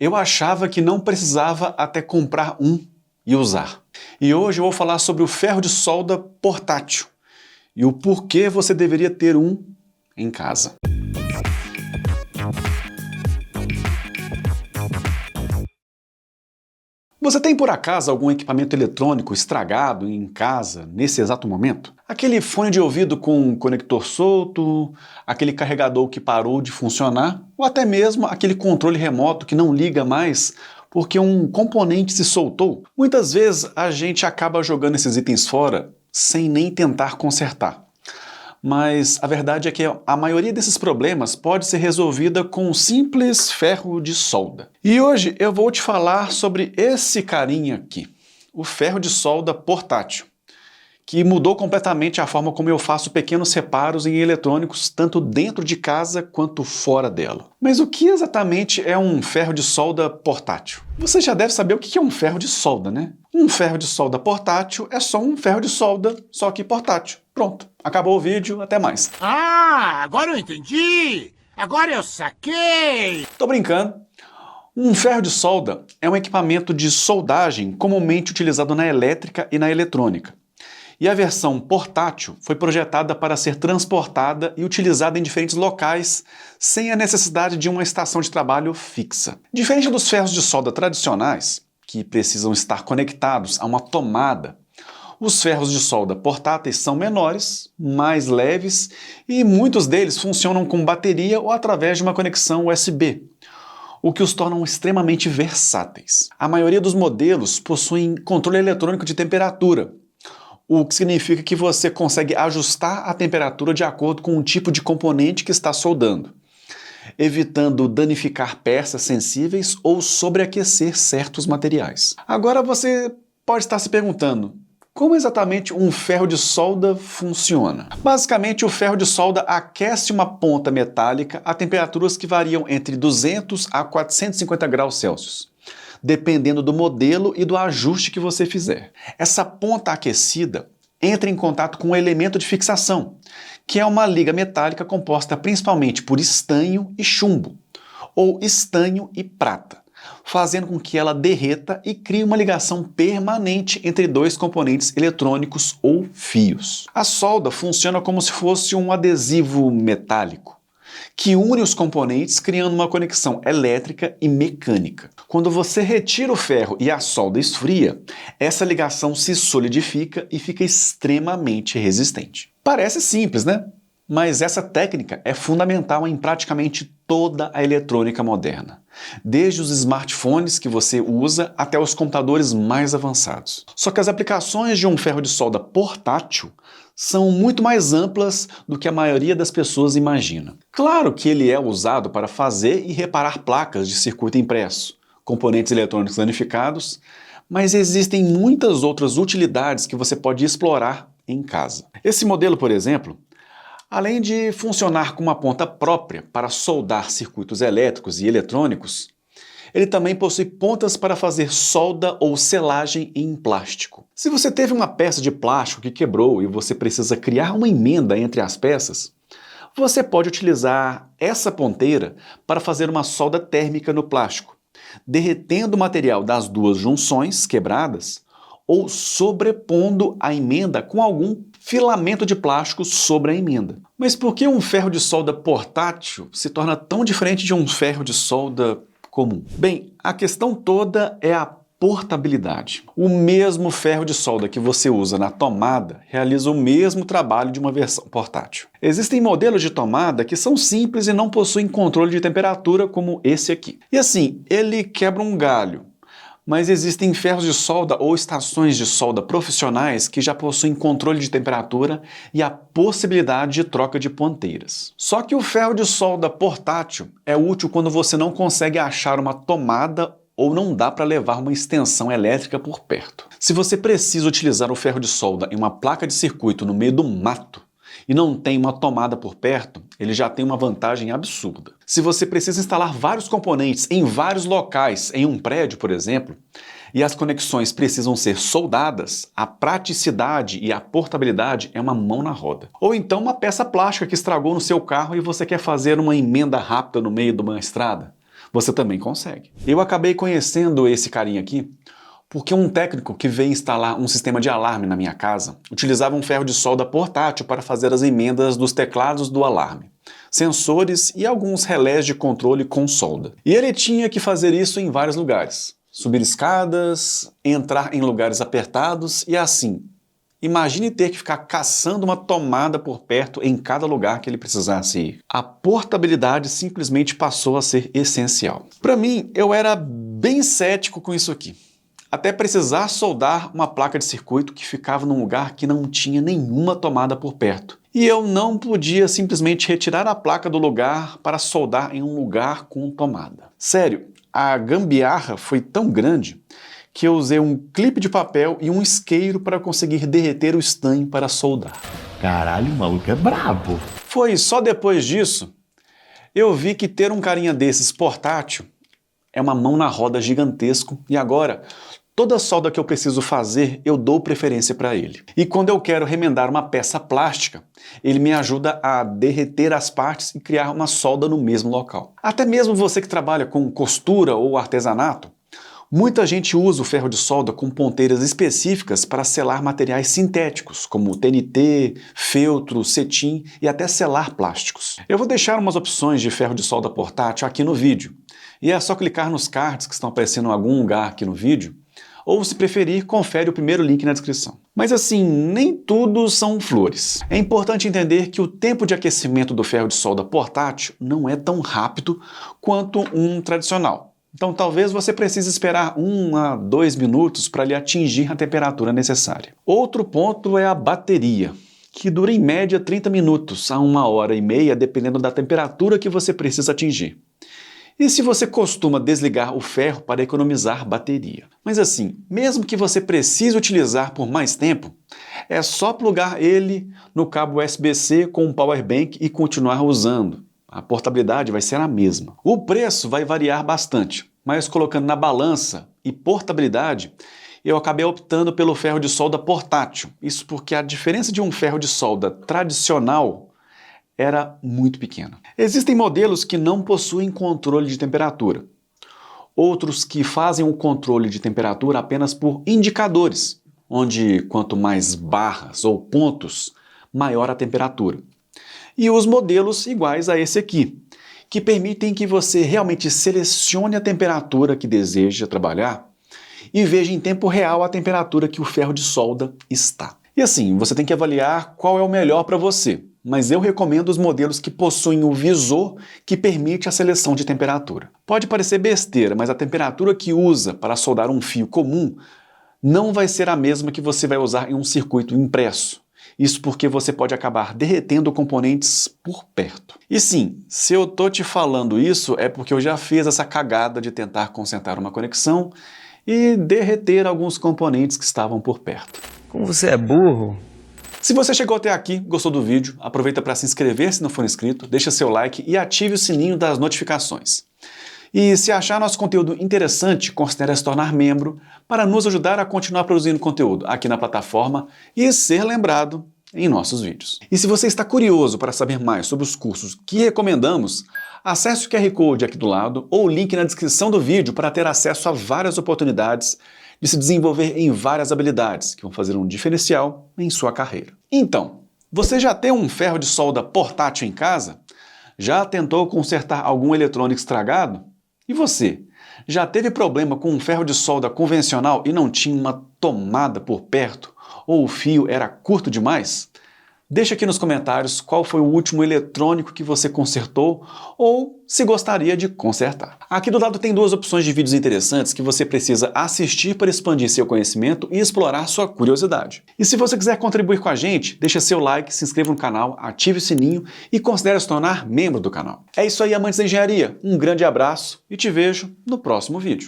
Eu achava que não precisava até comprar um e usar. E hoje eu vou falar sobre o ferro de solda portátil e o porquê você deveria ter um em casa. Você tem por acaso algum equipamento eletrônico estragado em casa nesse exato momento? Aquele fone de ouvido com um conector solto, aquele carregador que parou de funcionar, ou até mesmo aquele controle remoto que não liga mais porque um componente se soltou? Muitas vezes a gente acaba jogando esses itens fora sem nem tentar consertar. Mas a verdade é que a maioria desses problemas pode ser resolvida com um simples ferro de solda. E hoje eu vou te falar sobre esse carinha aqui, o ferro de solda portátil, que mudou completamente a forma como eu faço pequenos reparos em eletrônicos, tanto dentro de casa quanto fora dela. Mas o que exatamente é um ferro de solda portátil? Você já deve saber o que é um ferro de solda, né? Um ferro de solda portátil é só um ferro de solda, só que portátil. Pronto, acabou o vídeo, até mais. Ah, agora eu entendi! Agora eu saquei! Tô brincando. Um ferro de solda é um equipamento de soldagem comumente utilizado na elétrica e na eletrônica. E a versão portátil foi projetada para ser transportada e utilizada em diferentes locais sem a necessidade de uma estação de trabalho fixa. Diferente dos ferros de solda tradicionais, que precisam estar conectados a uma tomada, os ferros de solda portáteis são menores, mais leves e muitos deles funcionam com bateria ou através de uma conexão USB, o que os tornam extremamente versáteis. A maioria dos modelos possuem controle eletrônico de temperatura, o que significa que você consegue ajustar a temperatura de acordo com o tipo de componente que está soldando, evitando danificar peças sensíveis ou sobreaquecer certos materiais. Agora você pode estar se perguntando, como exatamente um ferro de solda funciona? Basicamente, o ferro de solda aquece uma ponta metálica a temperaturas que variam entre 200 a 450 graus Celsius, dependendo do modelo e do ajuste que você fizer. Essa ponta aquecida entra em contato com um elemento de fixação, que é uma liga metálica composta principalmente por estanho e chumbo, ou estanho e prata, fazendo com que ela derreta e crie uma ligação permanente entre dois componentes eletrônicos ou fios. A solda funciona como se fosse um adesivo metálico, que une os componentes criando uma conexão elétrica e mecânica. Quando você retira o ferro e a solda esfria, essa ligação se solidifica e fica extremamente resistente. Parece simples, né? Mas essa técnica é fundamental em praticamente toda a eletrônica moderna, desde os smartphones que você usa até os computadores mais avançados. Só que as aplicações de um ferro de solda portátil são muito mais amplas do que a maioria das pessoas imagina. Claro que ele é usado para fazer e reparar placas de circuito impresso, componentes eletrônicos danificados, mas existem muitas outras utilidades que você pode explorar em casa. Esse modelo, por exemplo, além de funcionar com uma ponta própria para soldar circuitos elétricos e eletrônicos, ele também possui pontas para fazer solda ou selagem em plástico. Se você teve uma peça de plástico que quebrou e você precisa criar uma emenda entre as peças, você pode utilizar essa ponteira para fazer uma solda térmica no plástico, derretendo o material das duas junções quebradas ou sobrepondo a emenda com algum filamento de plástico sobre a emenda. Mas por que um ferro de solda portátil se torna tão diferente de um ferro de solda comum? Bem, a questão toda é a portabilidade. O mesmo ferro de solda que você usa na tomada realiza o mesmo trabalho de uma versão portátil. Existem modelos de tomada que são simples e não possuem controle de temperatura como esse aqui. E assim, ele quebra um galho, mas existem ferros de solda ou estações de solda profissionais que já possuem controle de temperatura e a possibilidade de troca de ponteiras. Só que o ferro de solda portátil é útil quando você não consegue achar uma tomada ou não dá para levar uma extensão elétrica por perto. Se você precisa utilizar o ferro de solda em uma placa de circuito no meio do mato e não tem uma tomada por perto, ele já tem uma vantagem absurda. Se você precisa instalar vários componentes em vários locais, em um prédio, por exemplo, e as conexões precisam ser soldadas, a praticidade e a portabilidade é uma mão na roda. Ou então uma peça plástica que estragou no seu carro e você quer fazer uma emenda rápida no meio de uma estrada. você também consegue. Eu acabei conhecendo esse carinha aqui porque um técnico que veio instalar um sistema de alarme na minha casa utilizava um ferro de solda portátil para fazer as emendas dos teclados do alarme, sensores e alguns relés de controle com solda. E ele tinha que fazer isso em vários lugares. Subir escadas, entrar em lugares apertados e assim. Imagine ter que ficar caçando uma tomada por perto em cada lugar que ele precisasse ir. A portabilidade simplesmente passou a ser essencial. Para mim, eu era bem cético com isso aqui. Até precisar soldar uma placa de circuito que ficava num lugar que não tinha nenhuma tomada por perto. E eu não podia simplesmente retirar a placa do lugar para soldar em um lugar com tomada. Sério, a gambiarra foi tão grande que eu usei um clipe de papel e um isqueiro para conseguir derreter o estanho para soldar. Caralho, o maluco é brabo. Foi só depois disso eu vi que ter um carinha desses portátil é uma mão na roda gigantesco e agora toda solda que eu preciso fazer eu dou preferência para ele. E quando eu quero remendar uma peça plástica, ele me ajuda a derreter as partes e criar uma solda no mesmo local. Até mesmo você que trabalha com costura ou artesanato, muita gente usa o ferro de solda com ponteiras específicas para selar materiais sintéticos, como TNT, feltro, cetim e até selar plásticos. Eu vou deixar umas opções de ferro de solda portátil aqui no vídeo, e é só clicar nos cards que estão aparecendo em algum lugar aqui no vídeo, ou se preferir, confere o primeiro link na descrição. Mas assim, nem tudo são flores. É importante entender que o tempo de aquecimento do ferro de solda portátil não é tão rápido quanto um tradicional. Então talvez você precise esperar 1 a 2 minutos para ele atingir a temperatura necessária. Outro ponto é a bateria, que dura em média 30 minutos a 1h30, dependendo da temperatura que você precisa atingir. E se você costuma desligar o ferro para economizar bateria. Mas assim, mesmo que você precise utilizar por mais tempo, é só plugar ele no cabo USB-C com um power bank e continuar usando. A portabilidade vai ser a mesma. O preço vai variar bastante, mas colocando na balança e portabilidade, eu acabei optando pelo ferro de solda portátil. Isso porque a diferença de um ferro de solda tradicional era muito pequena. Existem modelos que não possuem controle de temperatura. Outros que fazem o controle de temperatura apenas por indicadores, onde quanto mais barras ou pontos, maior a temperatura. E os modelos iguais a esse aqui, que permitem que você realmente selecione a temperatura que deseja trabalhar e veja em tempo real a temperatura que o ferro de solda está. E assim, você tem que avaliar qual é o melhor para você, mas eu recomendo os modelos que possuem o visor que permite a seleção de temperatura. Pode parecer besteira, mas a temperatura que usa para soldar um fio comum não vai ser a mesma que você vai usar em um circuito impresso. Isso porque você pode acabar derretendo componentes por perto. E sim, se eu tô te falando isso é porque eu já fiz essa cagada de tentar concentrar uma conexão e derreter alguns componentes que estavam por perto. Como você é burro. Se você chegou até aqui, gostou do vídeo, aproveita para se inscrever se não for inscrito, deixa seu like e ative o sininho das notificações. E se achar nosso conteúdo interessante, considere se tornar membro para nos ajudar a continuar produzindo conteúdo aqui na plataforma e ser lembrado em nossos vídeos. E se você está curioso para saber mais sobre os cursos que recomendamos, acesse o QR Code aqui do lado ou o link na descrição do vídeo para ter acesso a várias oportunidades de se desenvolver em várias habilidades que vão fazer um diferencial em sua carreira. Então, você já tem um ferro de solda portátil em casa? Já tentou consertar algum eletrônico estragado? E você? Já teve problema com um ferro de solda convencional e não tinha uma tomada por perto? Ou o fio era curto demais? Deixa aqui nos comentários qual foi o último eletrônico que você consertou ou se gostaria de consertar. Aqui do lado tem 2 opções de vídeos interessantes que você precisa assistir para expandir seu conhecimento e explorar sua curiosidade. E se você quiser contribuir com a gente, deixa seu like, se inscreva no canal, ative o sininho e considere se tornar membro do canal. É isso aí, amantes da engenharia. Um grande abraço e te vejo no próximo vídeo.